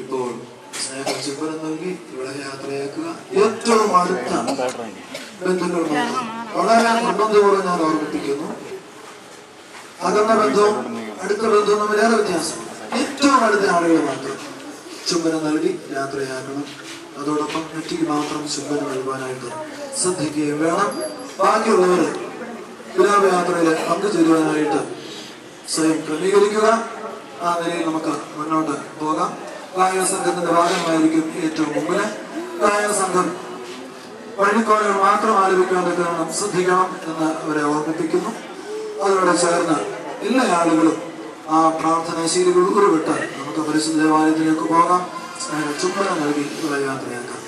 ഇപ്പോൾ സ്നേഹം ചുംബനം നൽകി ഇവിടെ യാത്രയാക്കുക. ഏറ്റവും അടുത്ത ബന്ധുക്കൾ വളരെ നിർബന്ധപൂർവ്വം ഞാൻ ഓർമ്മിപ്പിക്കുന്നു. അകന്ന ബന്ധവും അടുത്ത ബന്ധവും തമ്മിലേറെ വ്യത്യാസം. ഏറ്റവും അടുത്ത ആളുകൾ മാത്രം ചുംബനം നൽകി യാത്രയാക്കണം. അതോടൊപ്പം നെറ്റിക്ക് മാത്രം ചുംബനം നൽകാനായിട്ട് ശ്രദ്ധിക്കുകയും വേണം. ബാക്കിയുള്ളവർ വിലാപയാത്രയിൽ പങ്കുചേരുവാനായിട്ട് സ്വയം ക്രമീകരിക്കുക. ആ നിലയിൽ നമുക്ക് മുന്നോട്ട് പോകാം. ഗായക സംഘത്തിന്റെ ഭാഗമായിരിക്കും ഏറ്റവും മുമ്പില്. ഗായക സംഘം വഴിക്കോലുകൾ മാത്രം ആലപിക്കാൻ തക്കണം ശ്രദ്ധിക്കണം എന്ന് അവരെ ഓർമ്മിപ്പിക്കുന്നു. അതോടെ ചേർന്ന് എല്ലാ ആളുകളും ആ പ്രാർത്ഥനാ ശീലികൾ ഉരുവിട്ട് നമുക്ക് പരിശുദ്ധ ദേവാലയത്തിലേക്ക് പോകാം. ചുംബനം നൽകി ഇവിടെ യാത്രയാക്കാം.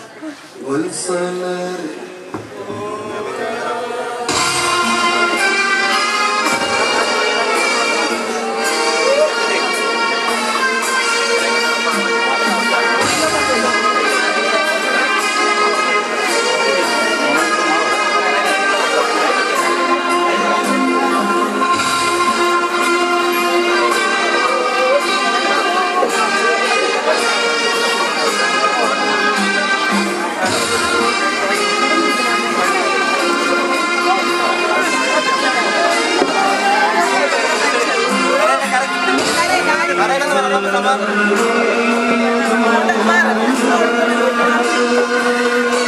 Come on.